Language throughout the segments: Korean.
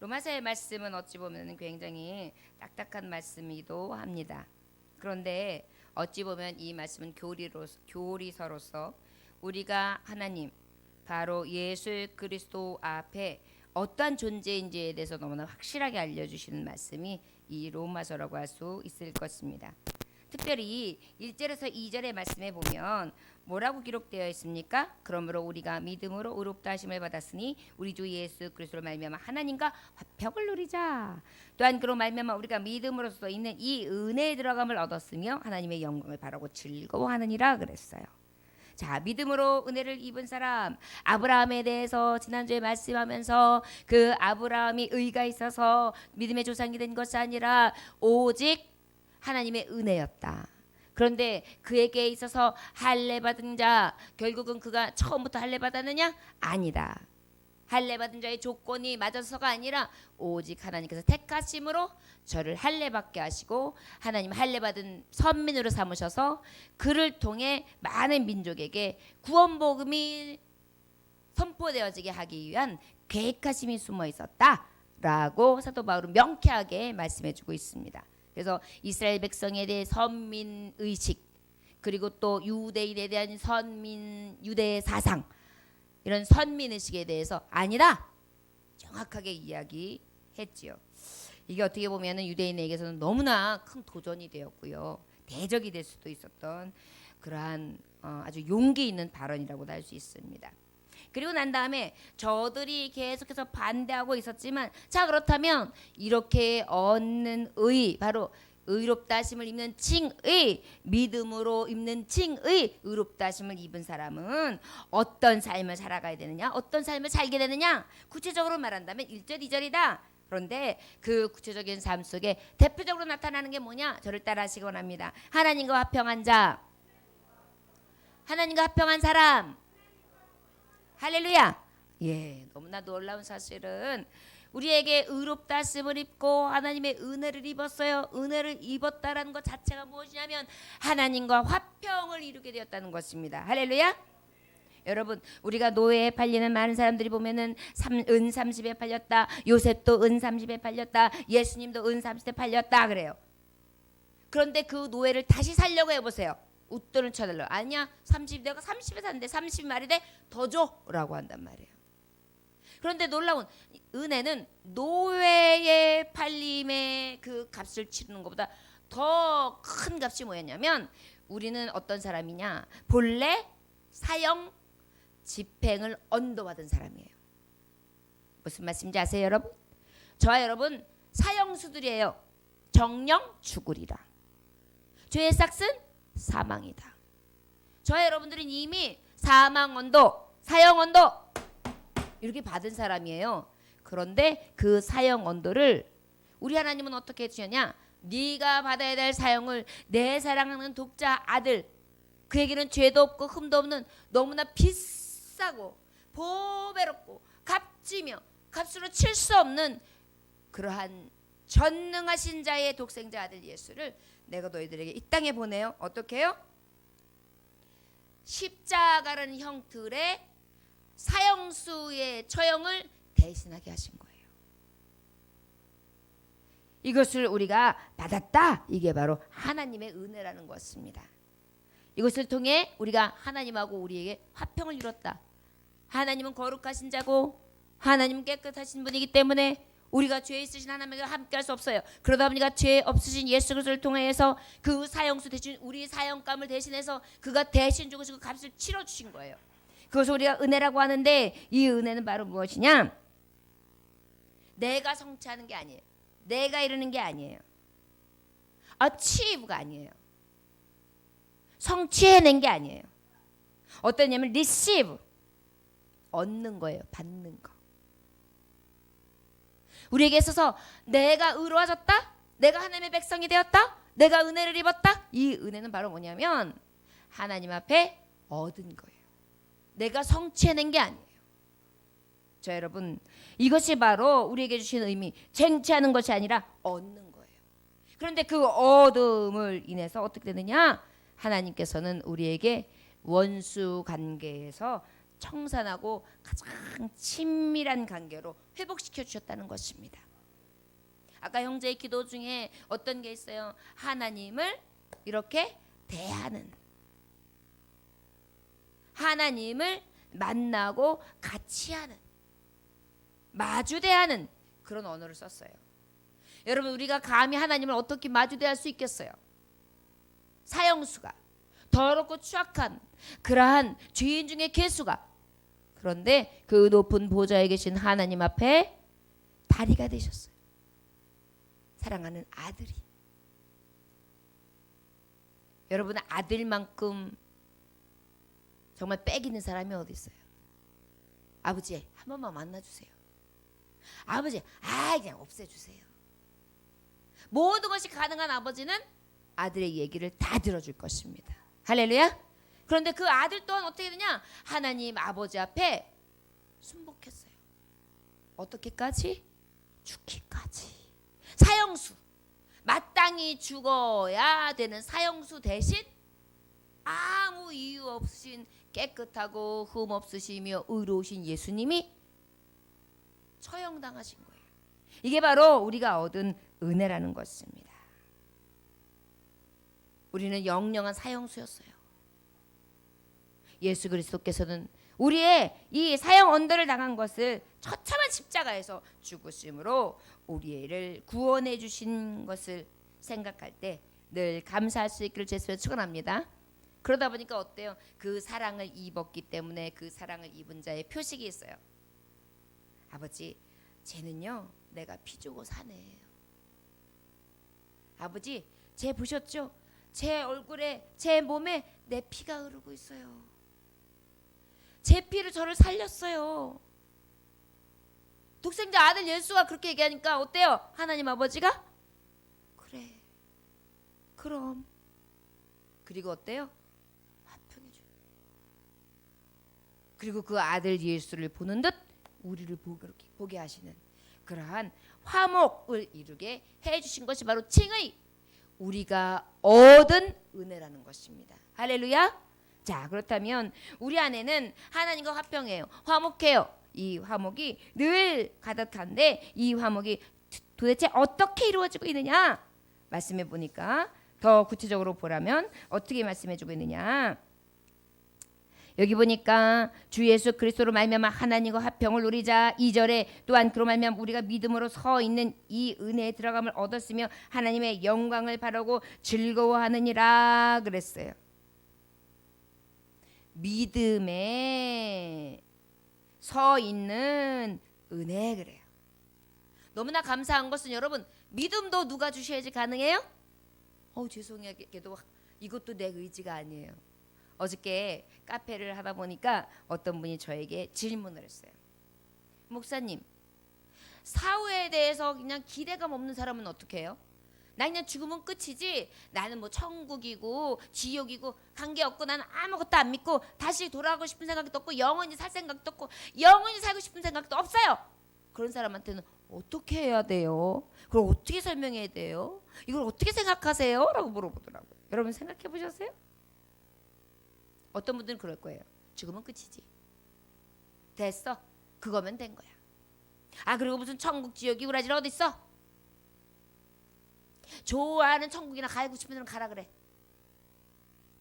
로마서의 말씀은 어찌 보면 굉장히 딱딱한 말씀이기도 합니다. 그런데 어찌 보면 이 말씀은 교리서로서 우리가 하나님 바로 예수 그리스도 앞에 어떠한 존재인지에 대해서 너무나 확실하게 알려주시는 말씀이 이 로마서라고 할 수 있을 것입니다. 특별히 1절에서 2절의 말씀에 보면 뭐라고 기록되어 있습니까? 그러므로 우리가 믿음으로 의롭다 하심을 받았으니 우리 주 예수 그리스도로 말미암아 하나님과 화평을 누리자. 또한 그로 말미암아 우리가 믿음으로써 있는 이 은혜에 들어감을 얻었으며 하나님의 영광을 바라고 즐거워하느니라 그랬어요. 자, 믿음으로 은혜를 입은 사람, 아브라함에 대해서 지난주에 말씀하면서 그 아브라함이 의가 있어서 믿음의 조상이 된 것이 아니라 오직 하나님의 은혜였다. 그런데 그에게 있어서 할례 받은 자, 결국은 그가 처음부터 할례 받았느냐? 아니다. 할례 받은 자의 조건이 맞아서가 아니라 오직 하나님께서 택하심으로 저를 할례 받게 하시고 하나님 할례 받은 선민으로 삼으셔서 그를 통해 많은 민족에게 구원 복음이 선포되어지게 하기 위한 계획하심이 숨어 있었다라고 사도 바울은 명쾌하게 말씀해주고 있습니다. 그래서 이스라엘 백성에 대해 선민 의식, 그리고 또 유대인에 대한 선민 유대 사상, 이런 선민 의식에 대해서 아니다 정확하게 이야기했지요. 이게 어떻게 보면은 유대인에게서는 너무나 큰 도전이 되었고요, 대적이 될 수도 있었던 그러한 아주 용기 있는 발언이라고도 할 수 있습니다. 그리고 난 다음에 저들이 계속해서 반대하고 있었지만, 자 그렇다면 이렇게 얻는 의, 바로 의롭다 하심을 입는 칭의, 믿음으로 입는 칭의 의롭다 하심을 입은 사람은 어떤 삶을 살아가야 되느냐, 어떤 삶을 살게 되느냐, 구체적으로 말한다면 1절 2절이다. 그런데 그 구체적인 삶 속에 대표적으로 나타나는 게 뭐냐, 저를 따라 하시기 원합니다. 하나님과 화평한 자, 하나님과 화평한 사람. 할렐루야. 예, 너무나 놀라운 사실은 우리에게 의롭다 하심을 입고 하나님의 은혜를 입었어요. 은혜를 입었다라는 것 자체가 무엇이냐면 하나님과 화평을 이루게 되었다는 것입니다. 할렐루야. 여러분, 우리가 노예에 팔리는 많은 사람들이 보면은 은 30에 팔렸다, 요셉도 은 30에 팔렸다, 예수님도 은 30에 팔렸다 그래요. 그런데 그 노예를 다시 살려고 해보세요. 웃돈을 쳐달라. 아니야, 30, 내가 30에 샀는데 30 말이 돼? 더 줘라고 한단 말이에요. 그런데 놀라운 은혜는 노예의 팔림의 그 값을 치르는 것보다 더 큰 값이 뭐였냐면, 우리는 어떤 사람이냐, 본래 사형 집행을 언도받은 사람이에요. 무슨 말씀인지 아세요 여러분? 저와 여러분 사형수들이에요. 정령 죽으리라. 죄의 삭은 사망이다. 저와 여러분들은 이미 사망 언도, 사형 언도 이렇게 받은 사람이에요. 그런데 그 사형 언도를 우리 하나님은 어떻게 해주셨냐? 네가 받아야 될 사형을 내 사랑하는 독자 아들, 그에게는 죄도 없고 흠도 없는 너무나 비싸고 보배롭고 값지며 값으로 칠 수 없는 그러한 전능하신 자의 독생자 아들 예수를 내가 너희들에게 이 땅에 보내요. 어떻게 해요? 십자가라는 형틀의 사형수의 처형을 대신하게 하신 거예요. 이것을 우리가 받았다. 이게 바로 하나님의 은혜라는 것입니다. 이것을 통해 우리가 하나님하고 우리에게 화평을 이뤘다. 하나님은 거룩하신 자고 하나님은 깨끗하신 분이기 때문에 우리가 죄 있으신 하나님과 함께할 수 없어요. 그러다 보니까 죄 없으신 예수 그리스도를 통해서 그 사형수 대신 우리 사형감을 대신해서 그가 대신 죽으시고 값을 치러주신 거예요. 그것을 우리가 은혜라고 하는데, 이 은혜는 바로 무엇이냐? 내가 성취하는 게 아니에요. 내가 이루는 게 아니에요. achieve가 아니에요. 성취해낸 게 아니에요. 어떠냐면 receive, 얻는 거예요. 받는 거. 우리에게 있어서 내가 의로워졌다, 내가 하나님의 백성이 되었다, 내가 은혜를 입었다, 이 은혜는 바로 뭐냐면 하나님 앞에 얻은 거예요. 내가 성취해낸 게 아니에요. 자 여러분, 이것이 바로 우리에게 주신 의미, 쟁취하는 것이 아니라 얻는 거예요. 그런데 그 얻음을 인해서 어떻게 되느냐? 하나님께서는 우리에게 원수 관계에서 청산하고 가장 친밀한 관계로 회복시켜 주셨다는 것입니다. 아까 형제의 기도 중에 어떤 게 있어요? 하나님을 이렇게 대하는, 하나님을 만나고 같이 하는, 마주대하는 그런 언어를 썼어요. 여러분, 우리가 감히 하나님을 어떻게 마주대할 수 있겠어요? 사형수가, 더럽고 추악한 그러한 죄인 중에 괴수가, 그런데 그 높은 보좌에 계신 하나님 앞에 다리가 되셨어요. 사랑하는 아들이. 여러분, 아들만큼 정말 빽 있는 사람이 어디 있어요? 아버지 한 번만 만나주세요. 아버지 그냥 없애주세요. 모든 것이 가능한 아버지는 아들의 얘기를 다 들어줄 것입니다. 할렐루야. 그런데 그 아들 또한 어떻게 되냐? 하나님 아버지 앞에 순복했어요. 어떻게까지? 죽기까지. 사형수, 마땅히 죽어야 되는 사형수 대신 아무 이유 없인 깨끗하고 흠 없으시며 의로우신 예수님이 처형당하신 거예요. 이게 바로 우리가 얻은 은혜라는 것입니다. 우리는 영영한 사형수였어요. 예수 그리스도께서는 우리의 이 사형 언도를 당한 것을 처참한 십자가에서 죽으심으로 우리를 구원해 주신 것을 생각할 때 늘 감사할 수 있기를 제수에 축원합니다. 그러다 보니까 어때요? 그 사랑을 입었기 때문에 그 사랑을 입은 자의 표식이 있어요. 아버지, 쟤는요 내가 피 주고 사네요. 아버지, 쟤 보셨죠? 제 얼굴에, 제 몸에 내 피가 흐르고 있어요. 제 피로 저를 살렸어요. 독생자 아들 예수가 그렇게 얘기하니까 어때요? 하나님 아버지가 그래, 그럼. 그리고 어때요? 화평해줘요. 그리고 그 아들 예수를 보는 듯 우리를 보게 하시는 그러한 화목을 이루게 해주신 것이 바로 칭의, 우리가 얻은 은혜라는 것입니다. 할렐루야. 자, 그렇다면 우리 안에는 하나님과 화평해요, 화목해요. 이 화목이 늘 가득한데 이 화목이 도대체 어떻게 이루어지고 있느냐? 말씀해 보니까 더 구체적으로 보라면 어떻게 말씀해주고 있느냐? 여기 보니까 주 예수 그리스도로 말미암아 하나님과 화평을 누리자. 2절에 또한 그로 말미암아 우리가 믿음으로 서 있는 이 은혜에 들어감을 얻었으며 하나님의 영광을 바라고 즐거워하느니라 그랬어요. 믿음에 서 있는 은혜, 그래요. 너무나 감사한 것은 여러분, 믿음도 누가 주셔야지 가능해요? 죄송하게도 이것도 내 의지가 아니에요. 어저께 카페를 하다 보니까 어떤 분이 저에게 질문을 했어요. 목사님, 사후에 대해서 그냥 기대감 없는 사람은 어떻게 해요? 나 그냥 죽으면 끝이지, 나는 뭐 천국이고 지옥이고 관계없고 나는 아무것도 안 믿고 다시 돌아가고 싶은 생각도 없고 영원히 살 생각도 없고 영원히 살고 싶은 생각도 없어요. 그런 사람한테는 어떻게 해야 돼요? 그걸 어떻게 설명해야 돼요? 이걸 어떻게 생각하세요? 라고 물어보더라고요. 여러분 생각해 보셨어요? 어떤 분들은 그럴 거예요. 죽으면 끝이지, 됐어, 그거면 된 거야. 그리고 무슨 천국 지옥이 우라질 어디 있어? 좋아하는 천국이나 가고 싶은 데는 가라 그래,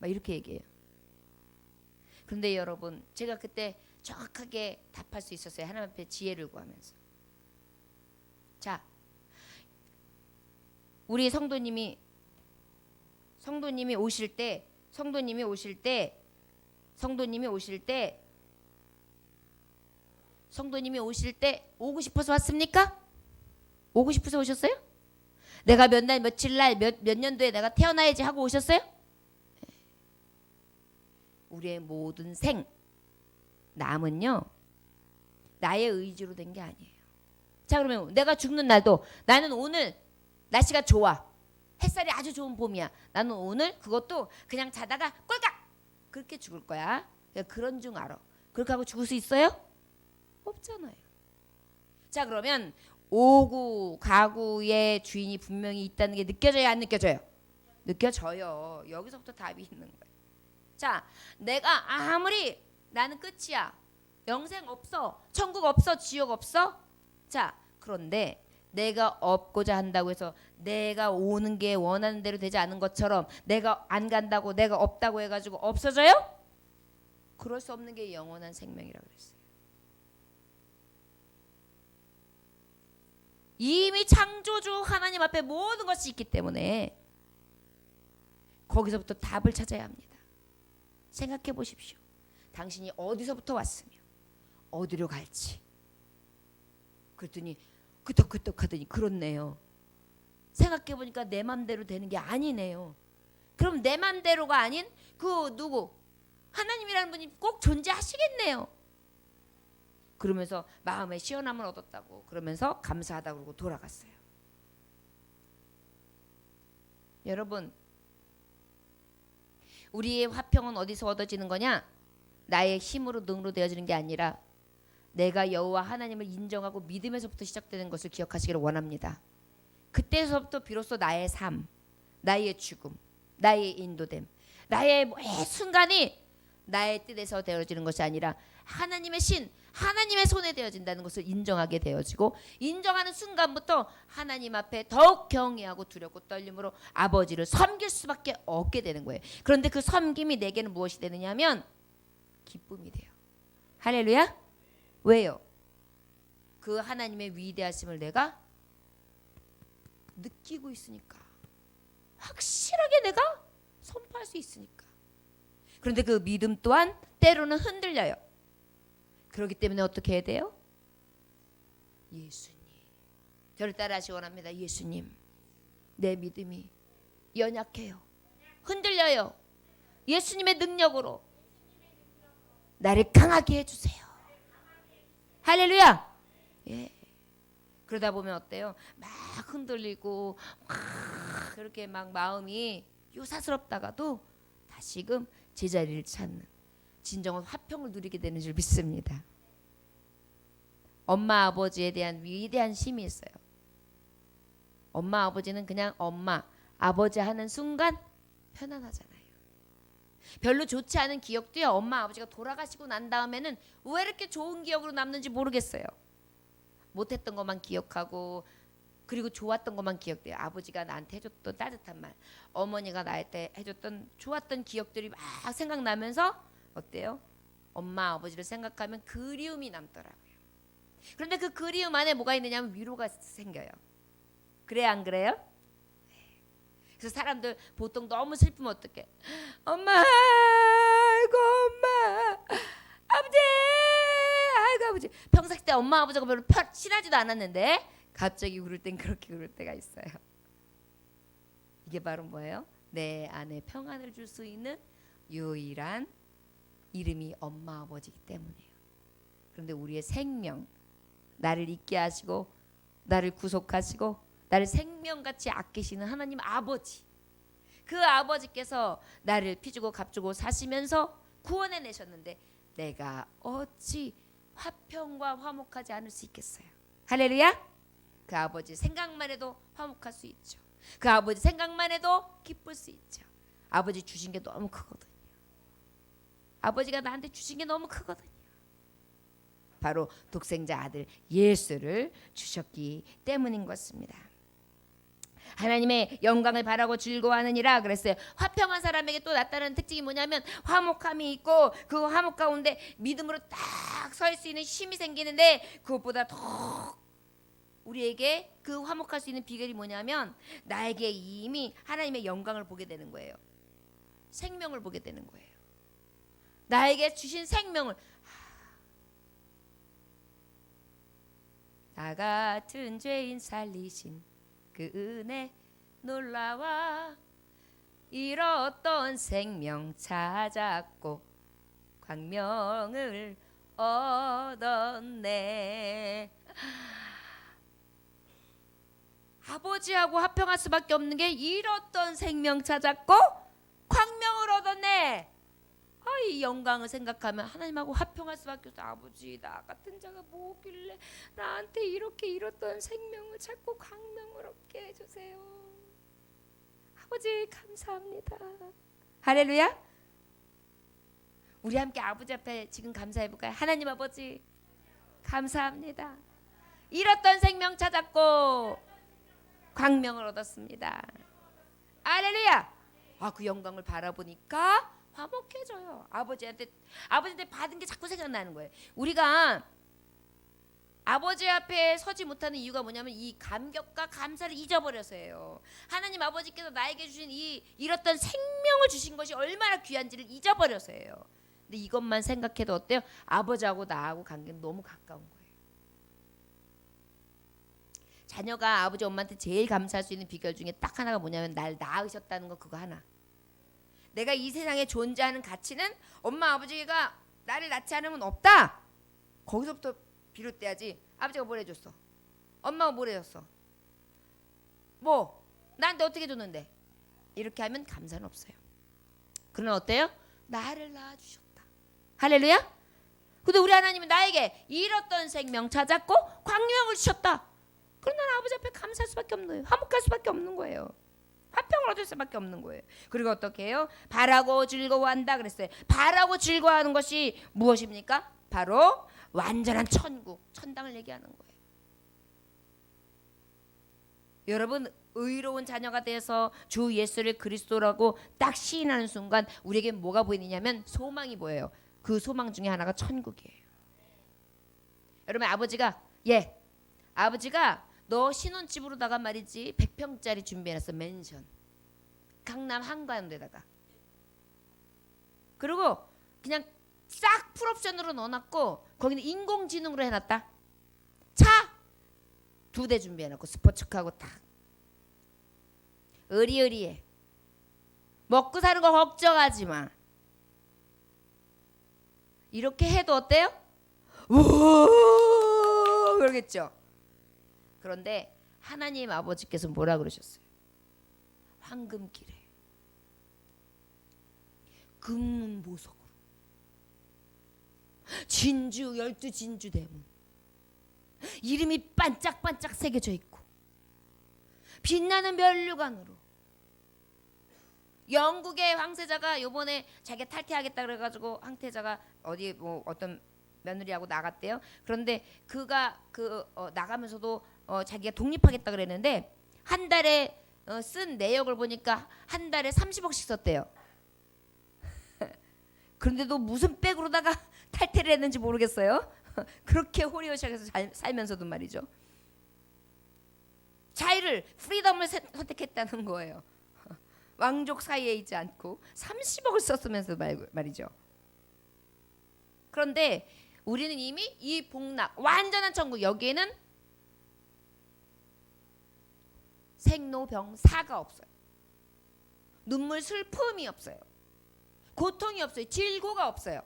막 이렇게 얘기해요. 그런데 여러분, 제가 그때 정확하게 답할 수 있었어요. 하나님 앞에 지혜를 구하면서. 자, 우리 성도님이 오실 때 오고 싶어서 왔습니까? 오고 싶어서 오셨어요? 내가 몇 날 며칠 날 몇 년도에 내가 태어나야지 하고 오셨어요? 우리의 모든 남은요 나의 의지로 된 게 아니에요. 자, 그러면 내가 죽는 날도 나는 오늘 날씨가 좋아, 햇살이 아주 좋은 봄이야, 나는 오늘 그것도 그냥 자다가 꼴깍 그렇게 죽을 거야. 그런 줄 알아. 그렇게 하고 죽을 수 있어요? 없잖아요. 자, 그러면 오구 가구의 주인이 분명히 있다는 게 느껴져요, 안 느껴져요? 느껴져요. 여기서부터 답이 있는 거예요. 자, 내가 아무리 나는 끝이야, 영생 없어. 천국 없어. 지옥 없어. 자, 그런데 내가 없고자 한다고 해서 내가 오는 게 원하는 대로 되지 않은 것처럼 내가 안 간다고 내가 없다고 해가지고 없어져요? 그럴 수 없는 게 영원한 생명이라고 그랬어요. 이미 창조주 하나님 앞에 모든 것이 있기 때문에 거기서부터 답을 찾아야 합니다. 생각해 보십시오. 당신이 어디서부터 왔으며 어디로 갈지. 그랬더니 끄덕끄덕 하더니 그렇네요. 생각해 보니까 내 맘대로 되는 게 아니네요. 그럼 내 맘대로가 아닌 그 누구? 하나님이라는 분이 꼭 존재하시겠네요. 그러면서 마음의 시원함을 얻었다고 그러면서 감사하다고 그러고 돌아갔어요. 여러분, 우리의 화평은 어디서 얻어지는 거냐? 나의 힘으로 능으로 되어지는 게 아니라 내가 여호와 하나님을 인정하고 믿음에서부터 시작되는 것을 기억하시기를 원합니다. 그때서부터 비로소 나의 삶, 나의 죽음, 나의 인도됨, 나의 매 순간이 나의 뜻에서 되어지는 것이 아니라 하나님의 신, 하나님의 손에 되어진다는 것을 인정하게 되어지고, 인정하는 순간부터 하나님 앞에 더욱 경외하고 두렵고 떨림으로 아버지를 섬길 수밖에 없게 되는 거예요. 그런데 그 섬김이 내게는 무엇이 되느냐 하면 기쁨이 돼요. 할렐루야. 왜요? 그 하나님의 위대하심을 내가 느끼고 있으니까, 확실하게 내가 선포할 수 있으니까. 그런데 그 믿음 또한 때로는 흔들려요. 그렇기 때문에 어떻게 해야 돼요? 예수님, 저를 따라하시기 원합니다. 예수님, 내 믿음이 연약해요. 흔들려요. 예수님의 능력으로 나를 강하게 해주세요. 할렐루야. 예. 그러다 보면 어때요? 막 흔들리고 막 그렇게 막 마음이 요사스럽다가도 다시금 제자리를 찾는 진정한 화평을 누리게 되는 줄 믿습니다. 엄마 아버지에 대한 위대한 힘이 있어요. 엄마 아버지는 그냥 엄마 아버지 하는 순간 편안하잖아요. 별로 좋지 않은 기억도요, 엄마 아버지가 돌아가시고 난 다음에는 왜 이렇게 좋은 기억으로 남는지 모르겠어요. 못했던 것만 기억하고, 그리고 좋았던 것만 기억돼요. 아버지가 나한테 해줬던 따뜻한 말, 어머니가 나한테 해줬던 좋았던 기억들이 막 생각나면서 어때요? 엄마 아버지를 생각하면 그리움이 남더라고요. 그런데 그 그리움 안에 뭐가 있느냐 하면 위로가 생겨요. 그래요, 안 그래요? 그래서 사람들 보통 너무 슬프면 어떡해? 엄마, 아이고 엄마, 아버지, 아이고 아버지. 평상시 때 엄마 아버지가 별로 친하지도 않았는데 갑자기 울을 땐 그렇게 울을 때가 있어요. 이게 바로 뭐예요? 내 안에 평안을 줄 수 있는 유일한 이름이 엄마 아버지이기 때문이에요. 그런데 우리의 생명, 나를 있게 하시고 나를 구속하시고 나를 생명같이 아끼시는 하나님 아버지, 그 아버지께서 나를 피주고 값주고 사시면서 구원해 내셨는데 내가 어찌 화평과 화목하지 않을 수 있겠어요? 할렐루야. 그 아버지 생각만 해도 화목할 수 있죠. 그 아버지 생각만 해도 기쁠 수 있죠. 아버지 주신 게 너무 크거든요. 아버지가 나한테 주신 게 너무 크거든요. 바로 독생자 아들 예수를 주셨기 때문인 것입니다. 하나님의 영광을 바라고 즐거워하느니라 그랬어요. 화평한 사람에게 또 나타나는 특징이 뭐냐면 화목함이 있고, 그 화목 가운데 믿음으로 딱 설 수 있는 힘이 생기는데, 그것보다 더 우리에게 그 화목할 수 있는 비결이 뭐냐면 나에게 이미 하나님의 영광을 보게 되는 거예요. 생명을 보게 되는 거예요. 나에게 주신 생명을, 나 같은 죄인 살리신 그 은혜 놀라와 잃었던 생명 찾았고 광명을 얻었네. 아버지하고 화평할 수밖에 없는 게 잃었던 생명 찾았고 광명을 얻었네. 이 영광을 생각하면 하나님하고 화평할 수밖에 없어. 아버지, 나 같은 자가 뭐길래 나한테 이렇게 잃었던 생명을 찾고 광명을 얻게 해주세요. 아버지 감사합니다. 할렐루야. 우리 함께 아버지 앞에 지금 감사해 볼까요? 하나님 아버지 감사합니다. 잃었던 생명 찾았고 광명을 얻었습니다. 할렐루야. 그 영광을 바라보니까 화목해져요. 아버지한테 받은 게 자꾸 생각나는 거예요. 우리가 아버지 앞에 서지 못하는 이유가 뭐냐면 이 감격과 감사를 잊어버려서예요. 하나님 아버지께서 나에게 주신 이 잃었던 생명을 주신 것이 얼마나 귀한지를 잊어버려서예요. 근데 이것만 생각해도 어때요? 아버지하고 나하고 관계는 너무 가까운 거예요. 자녀가 아버지 엄마한테 제일 감사할 수 있는 비결 중에 딱 하나가 뭐냐면 날 낳으셨다는 거, 그거 하나. 내가 이 세상에 존재하는 가치는 엄마 아버지가 나를 낳지 않으면 없다. 거기서부터 비롯돼야지. 아버지가 뭘 해줬어? 엄마가 뭘 해줬어? 뭐? 나한테 어떻게 줬는데? 이렇게 하면 감사는 없어요. 그러나 어때요? 나를 낳아주셨다. 할렐루야. 근데 우리 하나님은 나에게 잃었던 생명 찾았고 광명을 주셨다. 그럼 나는 아버지 앞에 감사할 수밖에 없는 거예요. 화목할 수밖에 없는 거예요. 화평을 얻을 수밖에 없는 거예요. 그리고 어떻게 해요? 바라고 즐거워한다 그랬어요. 바라고 즐거워하는 것이 무엇입니까? 바로 완전한 천국, 천당을 얘기하는 거예요. 여러분, 의로운 자녀가 돼서 주 예수를 그리스도라고 딱 시인하는 순간 우리에게 뭐가 보이느냐면 소망이 보여요. 그 소망 중에 하나가 천국이에요. 여러분, 아버지가 너 신혼집으로다가 말이지 100평짜리 준비해놨어. 맨션, 강남 한가운데다가. 그리고 그냥 싹 풀옵션으로 넣어놨고 거기는 인공지능으로 해놨다. 차 2대 준비해놓고 스포츠카하고 딱 의리의리해. 먹고 사는 거 걱정하지 마. 이렇게 해도 어때요? 우 그러겠죠. 그런데 하나님 아버지께서 뭐라 그러셨어요? 황금길에 금문보석으로 진주 12진주 대문 이름이 반짝반짝 새겨져 있고 빛나는 면류관으로 영국의 황태자가 요번에 자기가 탈퇴하겠다 그래가지고 황태자가 어디 뭐 어떤 며느리하고 나갔대요. 그런데 그가 나가면서도 자기가 독립하겠다 그랬는데 한 달에 쓴 내역을 보니까 한 달에 30억씩 썼대요. 그런데도 무슨 백으로다가 탈퇴를 했는지 모르겠어요. 그렇게 호리호시하게 살면서도 말이죠. 자유를, 프리덤을 선택했다는 거예요. 왕족 사이에 있지 않고 30억을 썼으면서 말이죠. 그런데 우리는 이미 이 복락, 완전한 천국, 여기에는 생로병사가 없어요. 눈물 슬픔이 없어요. 고통이 없어요. 질고가 없어요.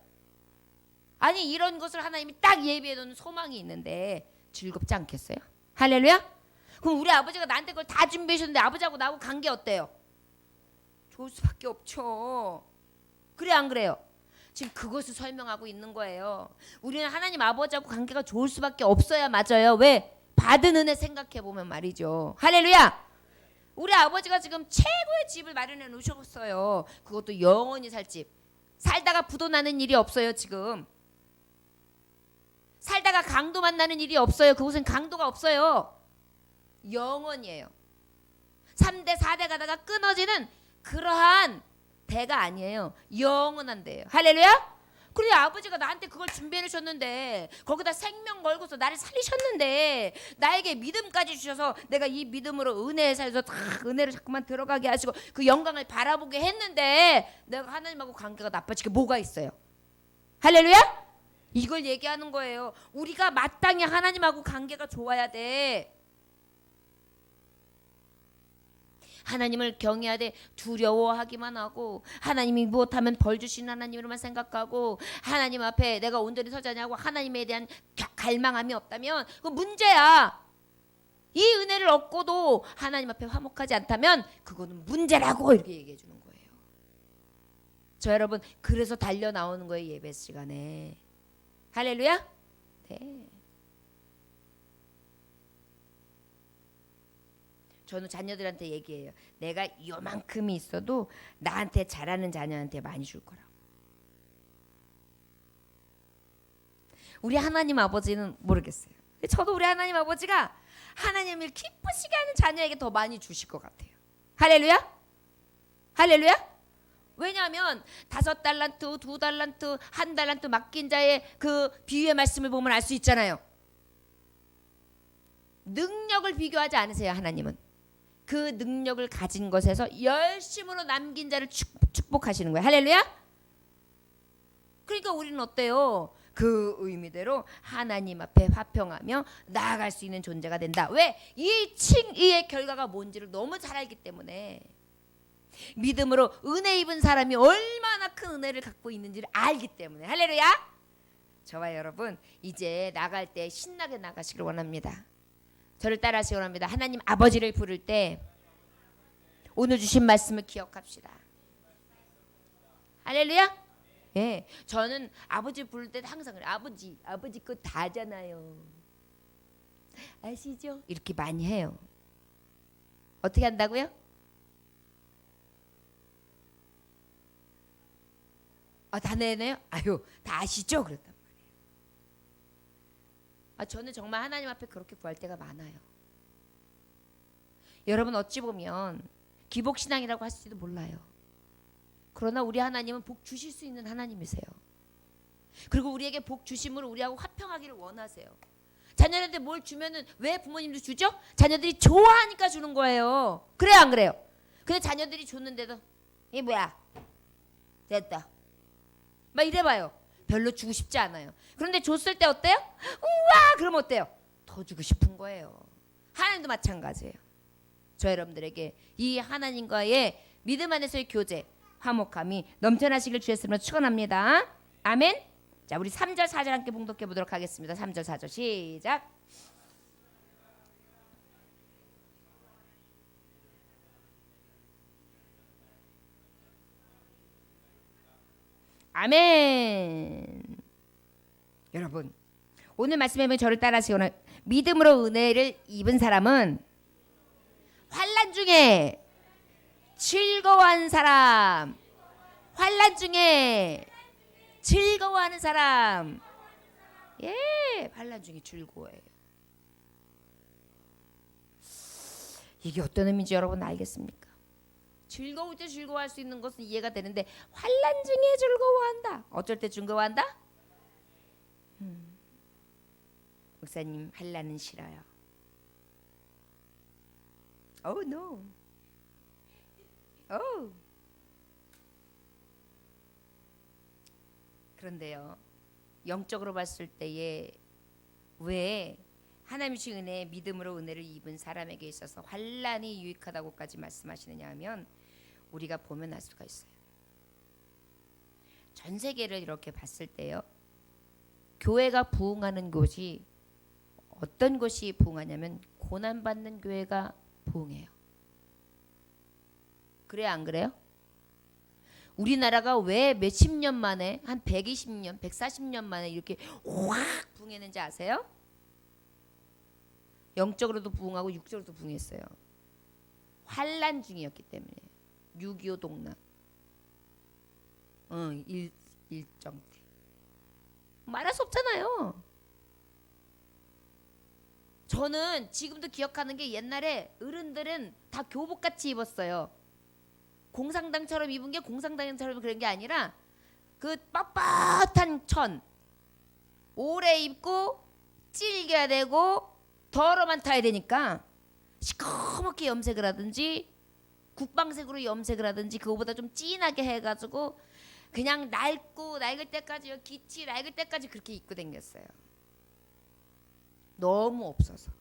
아니, 이런 것을 하나님이 딱 예비해 놓은 소망이 있는데 즐겁지 않겠어요? 할렐루야. 그럼 우리 아버지가 나한테 그걸 다 준비해 주셨는데 아버지하고 나하고 관계 어때요? 좋을 수밖에 없죠. 그래 안 그래요? 지금 그것을 설명하고 있는 거예요. 우리는 하나님 아버지하고 관계가 좋을 수밖에 없어야 맞아요. 왜? 받은 은혜 생각해 보면 말이죠. 할렐루야. 우리 아버지가 지금 최고의 집을 마련해 놓으셨어요. 그것도 영원히 살 집. 살다가 부도 나는 일이 없어요. 지금 살다가 강도 만나는 일이 없어요. 그곳은 강도가 없어요. 영원이에요. 3대 4대 가다가 끊어지는 그러한 대가 아니에요. 영원한 대예요. 할렐루야. 그래, 아버지가 나한테 그걸 준비해 주셨는데 거기다 생명 걸고서 나를 살리셨는데 나에게 믿음까지 주셔서 내가 이 믿음으로 은혜에 살서 다 은혜로 자꾸만 들어가게 하시고 그 영광을 바라보게 했는데 내가 하나님하고 관계가 나빠지게 뭐가 있어요? 할렐루야. 이걸 얘기하는 거예요. 우리가 마땅히 하나님하고 관계가 좋아야 돼. 하나님을 경외해야 돼. 두려워하기만 하고 하나님이 무엇하면 벌 주시는 하나님으로만 생각하고 하나님 앞에 내가 온전히 서자냐고 하나님에 대한 갈망함이 없다면 그 문제야. 이 은혜를 얻고도 하나님 앞에 화목하지 않다면 그거는 문제라고 이렇게 얘기해 주는 거예요. 저 여러분, 그래서 달려 나오는 거예요. 예배 시간에. 할렐루야. 네. 저는 자녀들한테 얘기해요. 내가 요만큼이 있어도 나한테 잘하는 자녀한테 많이 줄 거라고. 우리 하나님 아버지는 모르겠어요. 저도 우리 하나님 아버지가 하나님을 기쁘시게 하는 자녀에게 더 많이 주실 것 같아요. 할렐루야? 할렐루야? 왜냐하면 5달란트, 2달란트, 1달란트 맡긴 자의 그 비유의 말씀을 보면 알 수 있잖아요. 능력을 비교하지 않으세요. 하나님은 그 능력을 가진 것에서 열심으로 남긴 자를 축복하시는 거예요. 할렐루야? 그러니까 우리는 어때요? 그 의미대로 하나님 앞에 화평하며 나아갈 수 있는 존재가 된다. 왜? 이의 결과가 뭔지를 너무 잘 알기 때문에. 믿음으로 은혜 입은 사람이 얼마나 큰 은혜를 갖고 있는지를 알기 때문에. 할렐루야. 저와 여러분 이제 나갈 때 신나게 나가시길 원합니다. 저를 따라하시기 원합니다. 하나님 아버지를 부를 때 오늘 주신 말씀을 기억합시다. 할렐루야. 예, 저는 아버지 부를 때 항상 그래요. 아버지 거 다잖아요. 아시죠? 이렇게 많이 해요. 어떻게 한다고요? 다 내네요? 아유, 다 아시죠? 그랬단 말이에요. 저는 정말 하나님 앞에 그렇게 구할 때가 많아요. 여러분 어찌 보면 기복신앙이라고 하실지도 몰라요. 그러나 우리 하나님은 복 주실 수 있는 하나님이세요. 그리고 우리에게 복 주심으로 우리하고 화평하기를 원하세요. 자녀한테 뭘 주면은 왜 부모님도 주죠? 자녀들이 좋아하니까 주는 거예요. 그래요, 안 그래요? 근데 자녀들이 줬는데도 이게 뭐야? 됐다. 막 이래봐요. 별로 주고 싶지 않아요. 그런데 줬을 때 어때요? 우와! 그럼 어때요? 더 주고 싶은 거예요. 하나님도 마찬가지예요. 저 여러분들에게 이 하나님과의 믿음 안에서의 교제, 화목함이 넘쳐나시길 주의 이름으로 축원합니다. 아멘. 자, 우리 3절 4절 함께 봉독해 보도록 하겠습니다. 3절 4절 시작. 아멘. 여러분 오늘 말씀에 보면 저를 따라하시거나 믿음으로 은혜를 입은 사람은 환난 중에 즐거워하는 사람, 환난 중에 즐거워하는 사람. 예, 환난 중에 즐거워해요. 이게 어떤 의미인지 여러분 알겠습니까? 즐거울 때 즐거워할 수 있는 것은 이해가 되는데 환난 중에 즐거워한다. 어쩔 때 즐거워한다? 목사님 환난은 싫어요. Oh no. Oh. 그런데요. 영적으로 봤을 때에 왜 하나님의 주신 은혜, 믿음으로 은혜를 입은 사람에게 있어서 환난이 유익하다고까지 말씀하시느냐 하면 우리가 보면 알 수가 있어요. 전 세계를 이렇게 봤을 때요. 교회가 부흥하는 곳이 어떤 곳이 부흥하냐면 고난받는 교회가 부흥해요. 그래요, 안 그래요? 우리나라가 왜 몇십 년 만에 한 120년, 140년 만에 이렇게 확 부흥했는지 아세요? 영적으로도 부흥하고 육적으로도 부흥했어요. 환난 중이었기 때문에. 6.25 동란. 일정 때. 말할 수 없잖아요. 저는 지금도 기억하는 게 옛날에 어른들은 다 교복같이 입었어요. 공상당처럼 입은 게 공상당처럼 그런 게 아니라 그 빳빳한 천 오래 입고 찔겨야 되고 더러만 타야 되니까 시커멓게 염색을 하든지 국방색으로 염색을 하든지 그거보다 좀 진하게 해가지고 그냥 낡을 때까지 기치 낡을 때까지 그렇게 입고 다녔어요. 너무 없어서.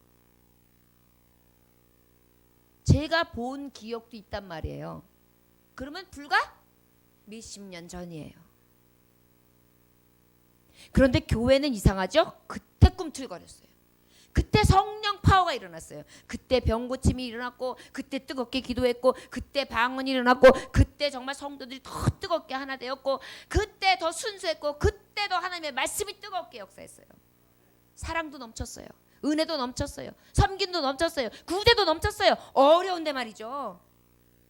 제가 본 기억도 있단 말이에요. 그러면 불과 몇십 년 전이에요. 그런데 교회는 이상하죠? 그때 꿈틀거렸어요. 그때 성령 파워가 일어났어요. 그때 병 고침이 일어났고 그때 뜨겁게 기도했고 그때 방언이 일어났고 그때 정말 성도들이 더 뜨겁게 하나 되었고 그때 더 순수했고 그때 더 하나님의 말씀이 뜨겁게 역사했어요. 사랑도 넘쳤어요. 은혜도 넘쳤어요. 섬김도 넘쳤어요. 구대도 넘쳤어요. 어려운데 말이죠.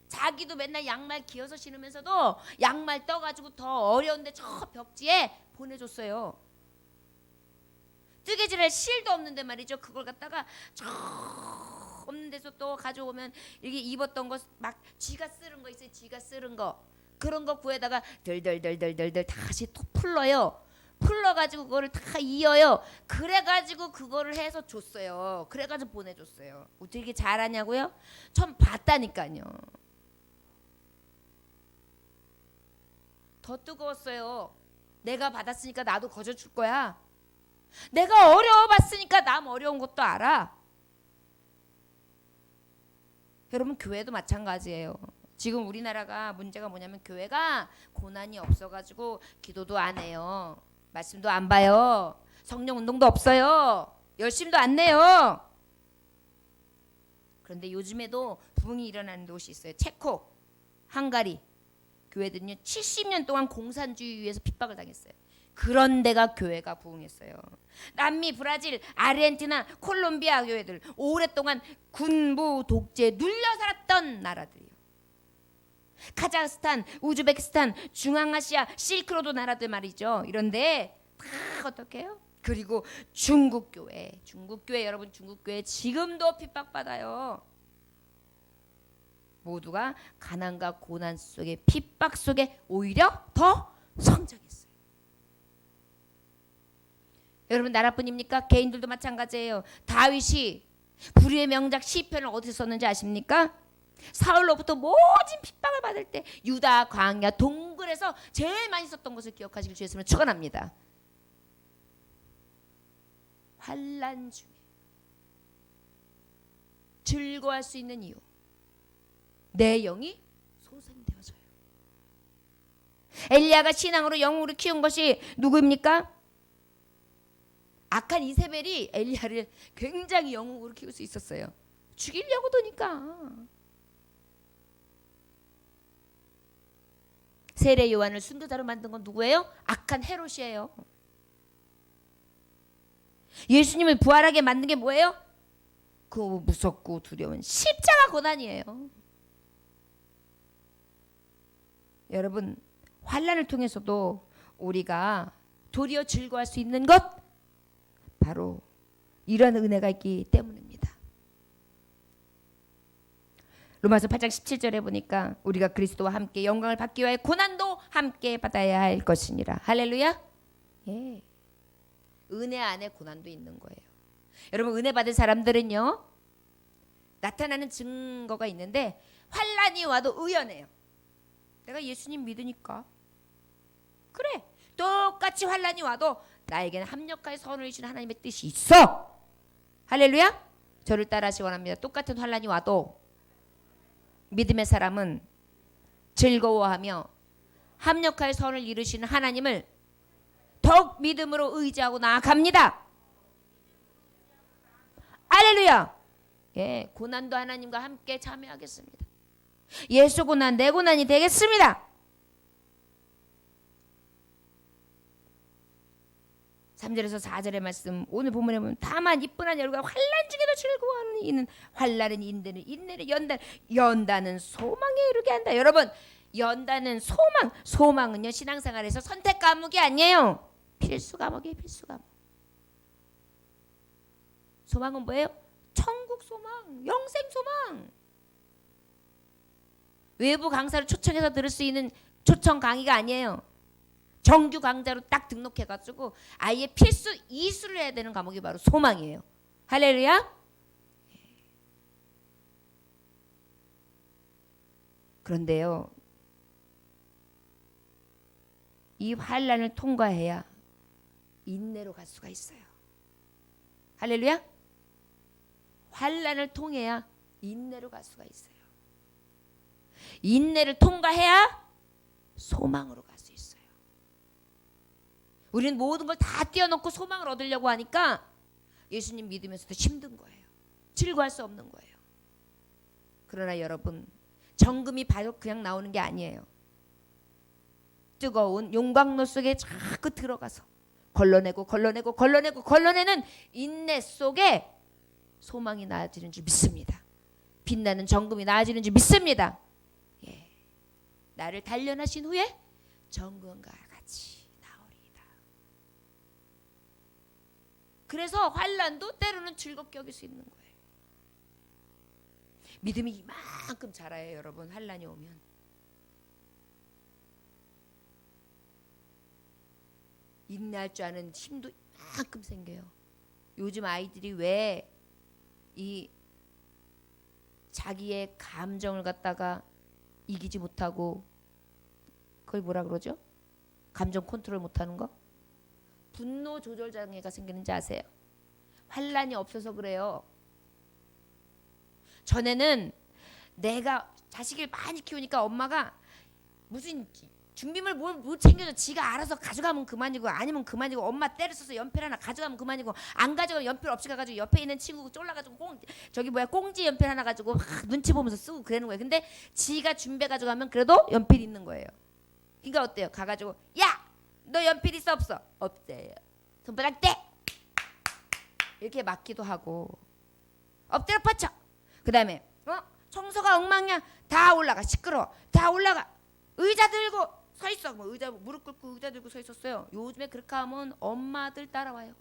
자기도 맨날 양말 기어서 신으면서도 양말 떠가지고 더 어려운데 저 벽지에 보내줬어요. 뜨개질할 실도 없는데 말이죠. 그걸 갖다가 저 없는 데서 또 가져오면 이렇게 입었던 거 막 쥐가 쓰는 거 있어요. 쥐가 쓰는 거 그런 거 구해다가 덜덜덜덜덜덜 다시 또 풀러요. 풀러가지고 그거를 다 이어요. 그래가지고 그거를 해서 줬어요. 그래가지고 보내줬어요. 어떻게 이렇게 잘하냐고요? 전 봤다니까요. 더 뜨거웠어요. 내가 받았으니까 나도 거저 줄 거야. 내가 어려워봤으니까 남 어려운 것도 알아. 여러분 교회도 마찬가지예요. 지금 우리나라가 문제가 뭐냐면 교회가 고난이 없어가지고 기도도 안 해요. 말씀도 안 봐요. 성령 운동도 없어요. 열심도 안 내요. 그런데 요즘에도 부흥이 일어나는 곳이 있어요. 체코, 헝가리 교회들은요 70년 동안 공산주의 위에서 핍박을 당했어요. 그런 데가 교회가 부흥했어요. 남미, 브라질, 아르헨티나, 콜롬비아 교회들 오랫동안 군부 독재 눌려 살았던 나라들이요. 카자흐스탄, 우즈베키스탄, 중앙아시아, 실크로드 나라들 말이죠. 이런데 다 어떻게 해요? 그리고 중국 교회 여러분 중국 교회 지금도 핍박받아요. 모두가 가난과 고난 속에 핍박 속에 오히려 더 성장했어요. 여러분 나라뿐입니까? 개인들도 마찬가지예요. 다윗이 불의의 명작 시편을 어디서 썼는지 아십니까? 사울로부터 모진 핍박을 받을 때 유다 광야 동굴에서 제일 많이 썼던 것을 기억하시길 주 예수님을 축원합니다. 환난 중에 즐거워할 수 있는 이유, 내 영이 소생되어져요. 엘리야가 신앙으로 영으로 키운 것이 누구입니까? 악한 이세벨이 엘리야를 굉장히 영으로 키울 수 있었어요. 죽이려고 도니까. 세례 요한을 순교자로 만든 건 누구예요? 악한 헤롯이에요. 예수님을 부활하게 만든 게 뭐예요? 그 무섭고 두려운 십자가 고난이에요. 여러분 환난을 통해서도 우리가 도리어 즐거워할 수 있는 것 바로 이런 은혜가 있기 때문입니다. 로마서 8장 17절에 보니까 우리가 그리스도와 함께 영광을 받기 위하여 고난도 함께 받아야 할 것이니라. 할렐루야. 예. 은혜 안에 고난도 있는 거예요. 여러분 은혜 받은 사람들은요 나타나는 증거가 있는데 환난이 와도 의연해요. 내가 예수님 믿으니까 그래. 똑같이 환난이 와도 나에게는 합력하여 선을 이루시는 하나님의 뜻이 있어. 할렐루야. 저를 따라하시기 원합니다. 똑같은 환난이 와도 믿음의 사람은 즐거워하며 합력하여 선을 이루시는 하나님을 더욱 믿음으로 의지하고 나아갑니다. 할렐루야. 예, 고난도 하나님과 함께 참여하겠습니다. 예수 고난 내 고난이 되겠습니다. 3절에서 4절의 말씀 오늘 본문에 보면 다만 이뿐 아니라 우리가 환난 중에도 즐거워하는 이는 환난은 인내를 연단은 소망에 이르게 한다. 여러분 연단은 소망은요 신앙생활에서 선택 과목이 아니에요. 필수 과목이에요. 필수 과목. 소망은 뭐예요? 천국 소망, 영생 소망. 외부 강사를 초청해서 들을 수 있는 초청 강의가 아니에요. 정규 강좌로 딱 등록해가지고 아예 필수 이수를 해야 되는 과목이 바로 소망이에요. 할렐루야. 그런데요 이 환난을 통과해야 인내로 갈 수가 있어요. 할렐루야. 환난을 통해야 인내로 갈 수가 있어요. 인내를 통과해야 소망으로 갈 수 있어요. 우리는 모든 걸 다 띄워놓고 소망을 얻으려고 하니까 예수님 믿으면서도 힘든 거예요. 즐거워할 수 없는 거예요. 그러나 여러분 정금이 바로 그냥 나오는 게 아니에요. 뜨거운 용광로 속에 자꾸 들어가서 걸러내는 인내 속에 소망이 나아지는 줄 믿습니다. 빛나는 정금이 나아지는 줄 믿습니다. 예. 나를 단련하신 후에 정금과 같이 나오리이다. 그래서 환난도 때로는 즐겁게 여길 수 있는 거예요. 믿음이 이만큼 자라요, 여러분. 환난이 오면. 인내할 줄 아는 힘도 이만큼 생겨요. 요즘 아이들이 왜 이 자기의 감정을 갖다가 이기지 못하고, 그걸 뭐라 그러죠? 감정 컨트롤 못하는 거? 분노 조절 장애가 생기는지 아세요? 환난이 없어서 그래요. 전에는 내가 자식을 많이 키우니까 엄마가 무슨 준비물 뭘 못 챙겨줘. 지가 알아서 가져가면 그만이고, 아니면 그만이고, 엄마 때를 써서 연필 하나 가져가면 그만이고, 안 가져가면 연필 없이 가가지고 옆에 있는 친구 쫄라가지고 꽁지 연필 하나 가지고 막 눈치 보면서 쓰고 그러는 거예요. 근데 지가 준비해 가져가면 그래도 연필 있는 거예요. 그러니까 어때요? 가가지고 야! 너 연필 있어 없어? 없대요. 손바닥 떼! 이렇게 맞기도 하고, 엎드려 뻗쳐. 그 다음에 청소가 엉망이야. 다 올라가. 시끄러워. 다 올라가. 의자 들고 서 있어. 뭐 의자 무릎 꿇고 의자 들고 서 있었어요. 요즘에 그렇게 하면 엄마들 따라와요.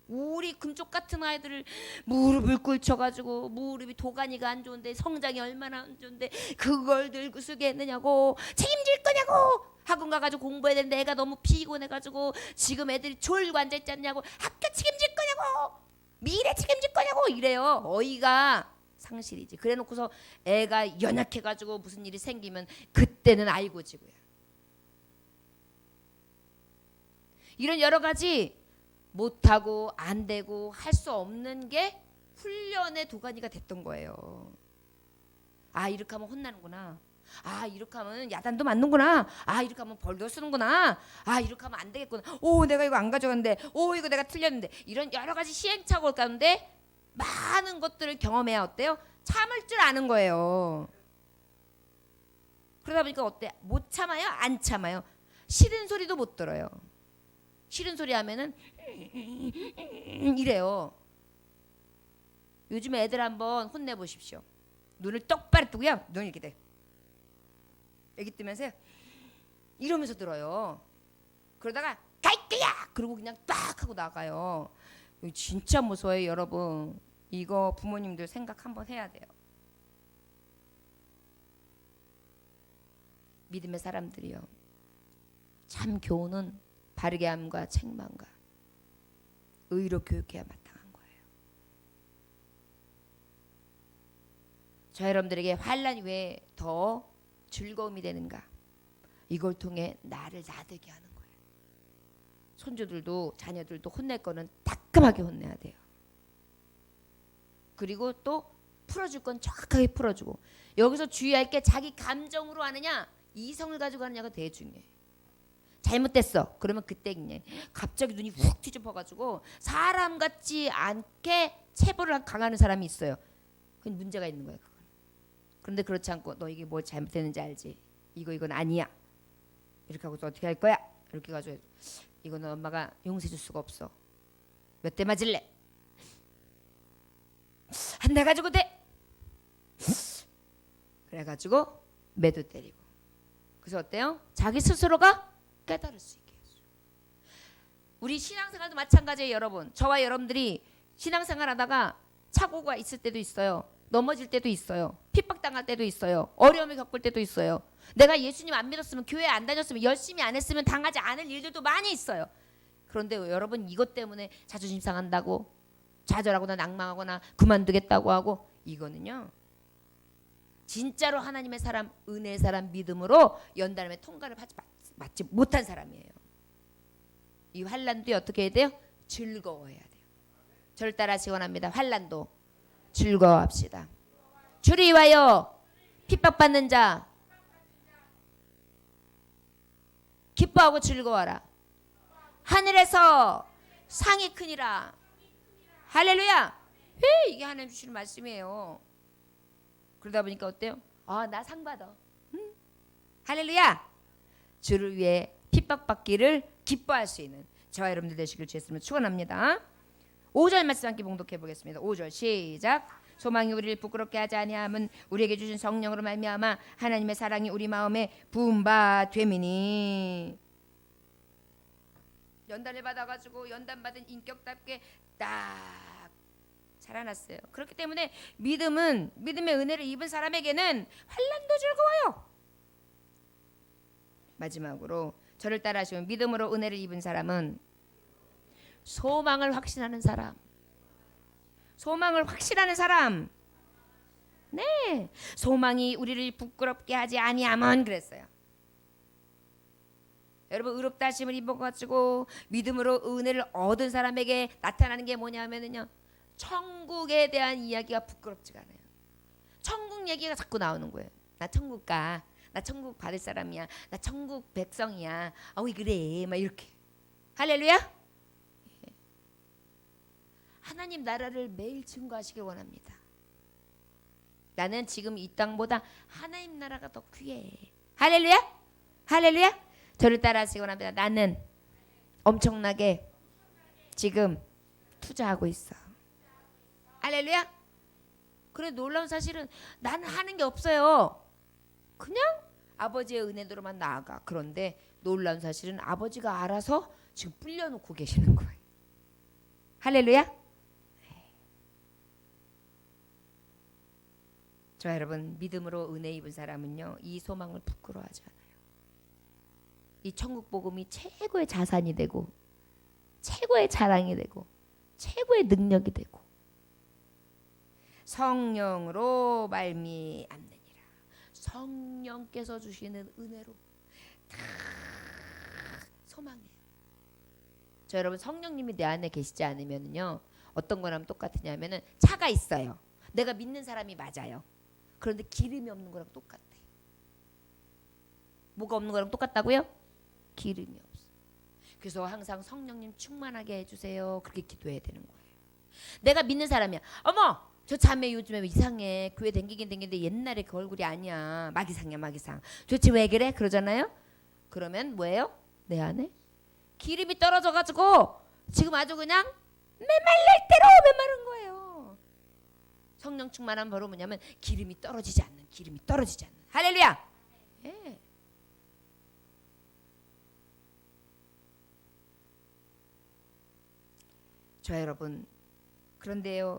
우리 금쪽 같은 아이들을 무릎을 꿇쳐가지고, 무릎이 도가니가 안 좋은데 성장이 얼마나 안 좋은데 그걸 들고 쓰게 했느냐고, 책임질 거냐고, 학원 가가지고 공부해야 되는데 애가 너무 피곤해가지고 지금 애들이 졸고 앉아있지 않냐고, 학교 책임질 거냐고, 미래 책임질 거냐고 이래요. 어이가 상실이지. 그래놓고서 애가 연약해가지고 무슨 일이 생기면 그때는 아이고 지구야. 이런 여러 가지 못하고 안 되고 할 수 없는 게 훈련의 도가니가 됐던 거예요. 아, 이렇게 하면 혼나는구나. 아, 이렇게 하면 야단도 맞는구나. 아, 이렇게 하면 벌도 쓰는구나. 아, 이렇게 하면 안 되겠구나. 오, 내가 이거 안 가져갔는데, 오, 이거 내가 틀렸는데. 이런 여러 가지 시행착오 가운데 많은 것들을 경험해야 어때요? 참을 줄 아는 거예요. 그러다 보니까 어때? 못 참아요? 안 참아요? 싫은 소리도 못 들어요. 싫은 소리 하면은 이래요. 요즘에 애들 한번 혼내보십시오. 눈을 똑바로 뜨고요. 눈 이렇게 돼. 여기 뜨면서 이러면서 들어요. 그러다가 갈 거야! 그러고 그냥 딱 하고 나가요. 이거 진짜 무서워요, 여러분. 이거 부모님들 생각 한번 해야 돼요. 믿음의 사람들이요, 참 교훈은 바르게 함과 책망과 의로 교육해야 마땅한 거예요. 저 여러분들에게 환난이 왜 더 즐거움이 되는가? 이걸 통해 나를 나되게 하는 거예요. 손주들도 자녀들도 혼낼 거는 따끔하게 혼내야 돼요. 그리고 또 풀어줄 건 정확하게 풀어주고, 여기서 주의할 게 자기 감정으로 하느냐 이성을 가지고 하느냐가 되게 중요해요. 잘못됐어. 그러면 그때 그냥 갑자기 눈이 훅 뒤집어가지고 사람 같지 않게 체벌을 강하는 사람이 있어요. 그건 문제가 있는 거예요. 그건. 그런데 그렇지 않고 너 이게 뭐 잘못됐는지 알지? 이건 아니야. 이렇게 하고 또 어떻게 할 거야? 이렇게 가지고 이거는 엄마가 용서해 줄 수가 없어. 몇 대 맞을래? 한 대 가지고 돼. 그래가지고 매도 때리고. 그래서 어때요? 자기 스스로가 깨달을 수 있게 해줘. 우리 신앙생활도 마찬가지예요, 여러분. 저와 여러분들이 신앙생활 하다가 착오가 있을 때도 있어요. 넘어질 때도 있어요. 핍박당할 때도 있어요. 어려움을 겪을 때도 있어요. 내가 예수님 안 믿었으면, 교회 안 다녔으면, 열심히 안 했으면 당하지 않을 일들도 많이 있어요. 그런데 여러분, 이것 때문에 자존심 상한다고 좌절하거나 낭망하거나 그만두겠다고 하고, 이거는요 진짜로 하나님의 사람, 은혜의 사람, 믿음으로 연단함의 통과를 받지 못한 사람이에요. 이 환난도 어떻게 해야 돼요? 즐거워해야 돼요. 저를 따라 시원합니다. 환난도 즐거워합시다. 주를 위하여 핍박받는 자 기뻐하고 즐거워하라. 하늘에서 상이 크니라. 할렐루야. 이게 하나님 주시는 말씀이에요. 그러다 보니까 어때요? 나 상 받아. 할렐루야. 주를 위해 핍박받기를 기뻐할 수 있는 저와 여러분들 되시길 주의 이름으로 축원합니다. 5절 말씀 함께 봉독해 보겠습니다. 5절 시작. 소망이 우리를 부끄럽게 하지 아니함은 우리에게 주신 성령으로 말미암아 하나님의 사랑이 우리 마음에 부은 바 됨이니. 연단을 받아가지고 연단 받은 인격답게 딱 자라났어요. 그렇기 때문에 믿음의 은혜를 입은 사람에게는 환난도 즐거워요. 마지막으로 저를 따라하시면 믿음으로 은혜를 입은 사람은 소망을 확신하는 사람. 소망을 확신하는 사람. 네, 소망이 우리를 부끄럽게 하지 아니하면 그랬어요. 여러분 의롭다 하심을 입어가지고 믿음으로 은혜를 얻은 사람에게 나타나는 게 뭐냐면은요, 천국에 대한 이야기가 부끄럽지가 않아요. 천국 얘기가 자꾸 나오는 거예요. 나 천국 가, 나 천국 받을 사람이야, 나 천국 백성이야. 왜 그래? 막 이렇게. 할렐루야. 하나님 나라를 매일 증거하시길 원합니다. 나는 지금 이 땅보다 하나님 나라가 더 귀해. 할렐루야. 할렐루야. 저를 따라하시기 원합니다. 나는 엄청나게 지금 투자하고 있어. 할렐루야. 그래, 놀라운 사실은 나는 하는 게 없어요. 그냥 아버지의 은혜대로만 나아가. 그런데 놀라운 사실은 아버지가 알아서 지금 불려놓고 계시는 거예요. 할렐루야. 저 여러분, 믿음으로 은혜 입은 사람은요, 이 소망을 부끄러워하지 않아요. 이 천국 복음이 최고의 자산이 되고 최고의 자랑이 되고 최고의 능력이 되고 성령으로 말미암느니라. 성령께서 주시는 은혜로 다 소망이에요. 저 여러분, 성령님이 내 안에 계시지 않으면요, 어떤 거랑 똑같으냐면은 차가 있어요. 내가 믿는 사람이 맞아요. 그런데 기름이 없는 거랑 똑같아. 뭐가 없는 거랑 똑같다고요? 기름이 없어. 그래서 항상 성령님 충만하게 해주세요. 그렇게 기도해야 되는 거예요. 내가 믿는 사람이야. 어머, 저 자매 요즘에 이상해. 교회 댕기긴 댕기는데 옛날에 그 얼굴이 아니야. 마귀상이야, 마귀상. 도대체 왜 그래? 그러잖아요. 그러면 뭐예요? 내 안에 기름이 떨어져가지고 지금 아주 그냥 메말랄 대로 메마른 거예요. 성령 충만한 바로 뭐냐면 기름이 떨어지지 않는. 할렐루야. 예. 저 여러분, 그런데요,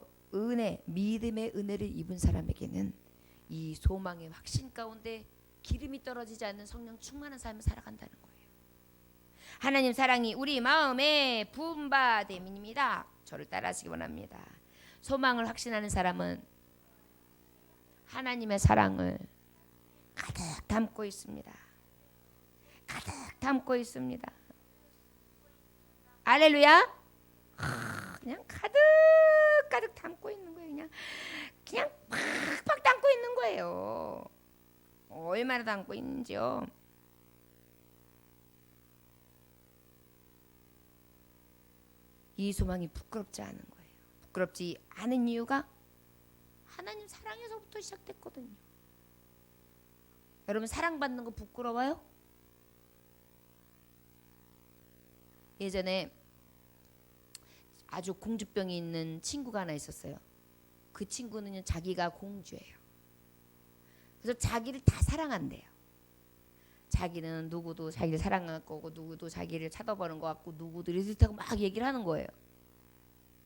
믿음의 은혜를 입은 사람에게는 이 소망의 확신 가운데 기름이 떨어지지 않는 성령 충만한 삶을 살아간다는 거예요. 하나님 사랑이 우리 마음에 부음바됨입니다. 저를 따라하시기 원합니다. 소망을 확신하는 사람은 하나님의 사랑을 가득 담고 있습니다. 가득 담고 있습니다. 할렐루야. 그냥 가득 담고 있는 거예요. 그냥 팍팍 담고 있는 거예요. 얼마나 담고 있는지요. 이 소망이 부끄럽지 않은 거예요. 부끄럽지 않은 이유가 하나님 사랑에서부터 시작됐거든요. 여러분, 사랑받는 거 부끄러워요? 예전에 아주 공주병이 있는 친구가 하나 있었어요. 그 친구는 자기가 공주예요. 그래서 자기를 다 사랑한대요. 자기는 누구도 자기를 사랑할 거고 누구도 자기를 쳐다보는 것 같고 누구도 이렇다고 막 얘기를 하는 거예요.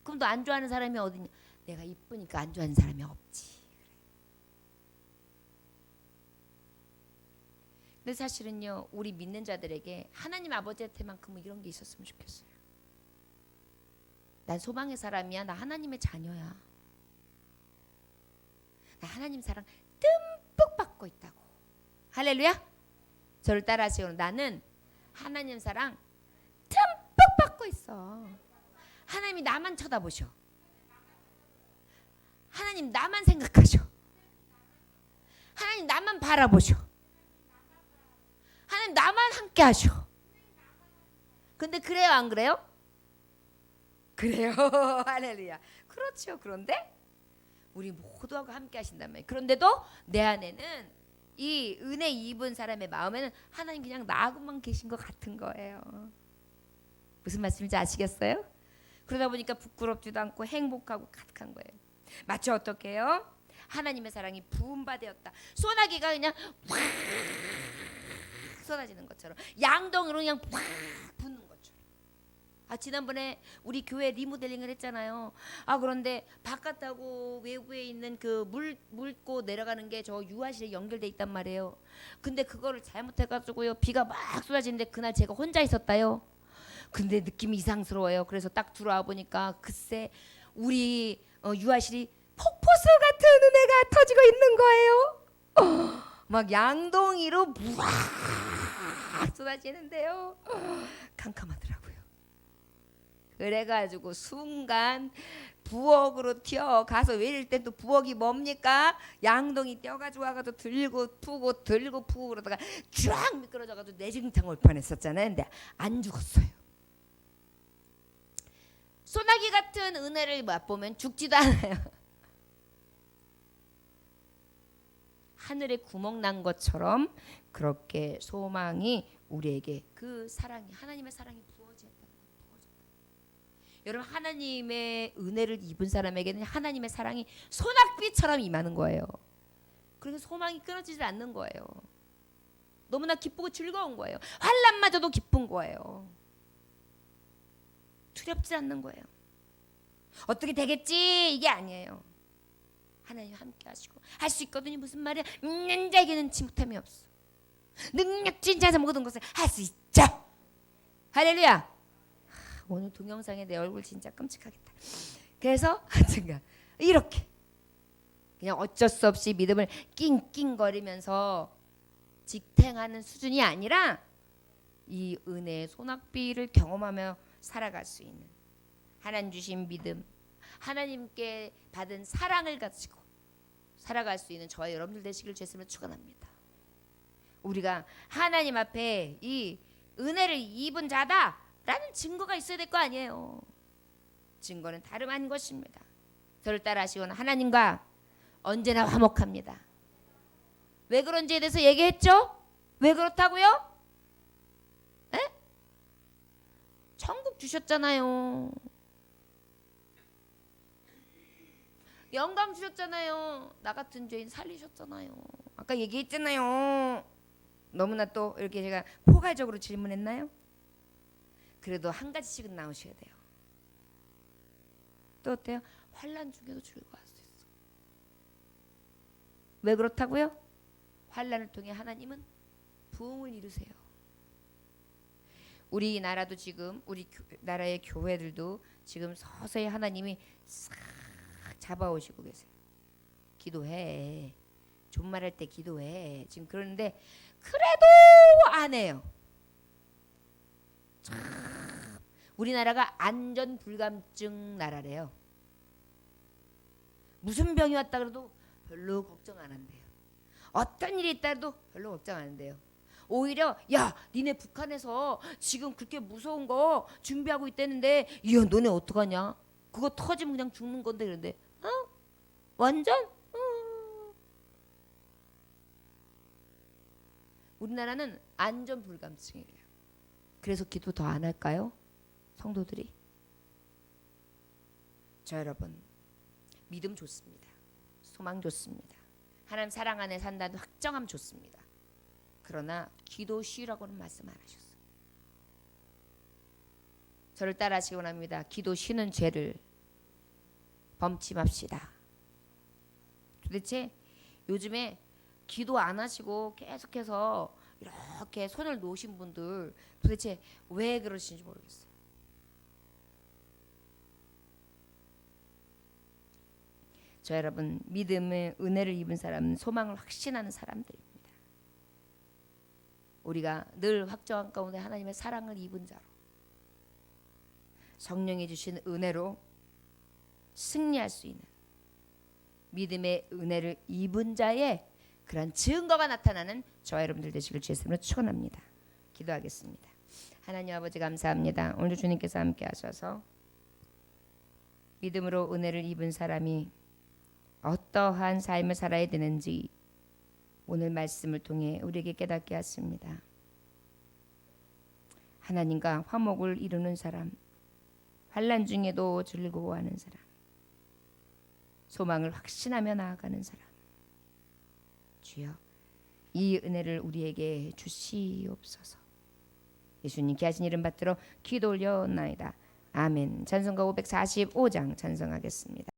그럼 너 안 좋아하는 사람이 어디냐? 내가 이쁘니까 안 좋아하는 사람이 없지. 근데 사실은요, 우리 믿는 자들에게 하나님 아버지한테만큼은 이런 게 있었으면 좋겠어요. 난 소망의 사람이야. 나 하나님의 자녀야. 나 하나님 사랑 듬뿍 받고 있다고. 할렐루야. 저를 따라하시고, 나는 하나님 사랑 듬뿍 받고 있어. 하나님이 나만 쳐다보셔. 하나님 나만 생각하셔. 하나님 나만 바라보셔. 하나님 나만 함께 하셔. 근데 그래요, 안 그래요? 그래요. 할렐루야. 그렇죠. 그런데 우리 모두하고 함께 하신단 말이에요. 그런데도 내 안에는 이 은혜 입은 사람의 마음에는 하나님 그냥 나하고만 계신 것 같은 거예요. 무슨 말씀인지 아시겠어요? 그러다 보니까 부끄럽지도 않고 행복하고 가득한 거예요. 마치 어떻게 해요? 하나님의 사랑이 부음바되었다. 소나기가 그냥 확 쏟아지는 것처럼, 양동이로 그냥 확 부는 것처럼. 지난번에 우리 교회 리모델링을 했잖아요. 그런데 바깥하고 외부에 있는 그 물고 내려가는 게 저 유아실에 연결돼 있단 말이에요. 근데 그거를 잘못해가지고요, 비가 막 쏟아지는데 그날 제가 혼자 있었다요. 근데 느낌이 이상스러워요. 그래서 딱 들어와 보니까 글쎄 우리 유아실이 폭포수 같은 은혜가 터지고 있는 거예요. 막 양동이로 무악 쏟아지는데요. 캄캄하더라고요. 그래가지고 순간 부엌으로 튀어가서 외릴 때 또 부엌이 뭡니까? 양동이 떼어가지고 와가지고 들고 푸고 들고 푸고 그러다가 쫙 미끄러져가지고 내진탕 올 뻔했었잖아요. 근데 안 죽었어요. 소나기 같은 은혜를 맛보면 죽지도 않아요. 하늘에 구멍 난 것처럼 그렇게 소망이 우리에게 그 사랑이, 하나님의 사랑이 부어졌다. 여러분, 하나님의 은혜를 입은 사람에게는 하나님의 사랑이 소낙비처럼 임하는 거예요. 그래서 소망이 끊어지지 않는 거예요. 너무나 기쁘고 즐거운 거예요. 환난마저도 기쁜 거예요. 두렵지 않는 거예요. 어떻게 되겠지 이게 아니에요. 하나님 함께 하시고 할 수 있거든요. 무슨 말이야? 있는 자에게는 지못함이 없어. 능력진 자에서 모든 것을 할 수 있죠. 할렐루야. 오늘 동영상에 내 얼굴 진짜 끔찍하겠다. 그래서 하여튼간 이렇게 그냥 어쩔 수 없이 믿음을 낑낑거리면서 지탱하는 수준이 아니라 이 은혜의 소낙비를 경험하며 살아갈 수 있는, 하나님 주신 믿음, 하나님께 받은 사랑을 가지고 살아갈 수 있는 저와 여러분들 되시길 주님으로 축원합니다. 우리가 하나님 앞에 이 은혜를 입은 자다라는 증거가 있어야 될 거 아니에요. 증거는 다름 아닌 것입니다. 저를 따라하시거나 하나님과 언제나 화목합니다. 왜 그런지에 대해서 얘기했죠? 왜 그렇다고요? 에? 천국 주셨잖아요. 영광 주셨잖아요. 나 같은 죄인 살리셨잖아요. 아까 얘기했잖아요. 너무나 또 이렇게 제가 포괄적으로 질문했나요? 그래도 한 가지씩은 나오셔야 돼요. 또 어때요? 환난 중에도 즐거워할 수 있어. 왜 그렇다고요? 환난을 통해 하나님은 부흥을 이루세요. 우리나라도 지금 우리 나라의 교회들도 지금 서서히 하나님이 싹 잡아오시고 계세요. 기도해. 존말할 때 기도해. 지금 그러는데 그래도 안 해요. 참, 우리나라가 안전 불감증 나라래요. 무슨 병이 왔다 그래도 별로 걱정 안 한대요. 어떤 일이 있다 해도 별로 걱정 안 한대요. 오히려 야 니네 북한에서 지금 그렇게 무서운 거 준비하고 있다는데 야 너네 어떡하냐? 그거 터지면 그냥 죽는 건데. 그런데 완전 우리나라는 안전 불감증이래요. 그래서 기도 더 안 할까요? 성도들이. 저 여러분, 믿음 좋습니다. 소망 좋습니다. 하나님 사랑 안에 산다는 확정함 좋습니다. 그러나 기도 쉬라고는 말씀 안 하셨어요. 저를 따라하시기 원합니다. 기도 쉬는 죄를 범치 맙시다. 도대체 요즘에 기도 안 하시고 계속해서 이렇게 손을 놓으신 분들 도대체 왜 그러시는지 모르겠어요. 저 여러분, 믿음의 은혜를 입은 사람은 소망을 확신하는 사람들입니다. 우리가 늘 확정한 가운데 하나님의 사랑을 입은 자로, 성령이 주신 은혜로 승리할 수 있는 믿음의 은혜를 입은 자의 그런 증거가 나타나는 저와 여러분들 되시길 주의 이름으로 축원합니다. 기도하겠습니다. 하나님 아버지 감사합니다. 오늘 주님께서 함께 하셔서 믿음으로 은혜를 입은 사람이 어떠한 삶을 살아야 되는지 오늘 말씀을 통해 우리에게 깨닫게 하십니다. 하나님과 화목을 이루는 사람, 환난 중에도 즐거워하는 사람, 소망을 확신하며 나아가는 사람, 주여 이 은혜를 우리에게 주시옵소서. 예수님께 하신 이름 받들어 기도 올려나이다. 아멘. 찬송가 545장 찬송하겠습니다.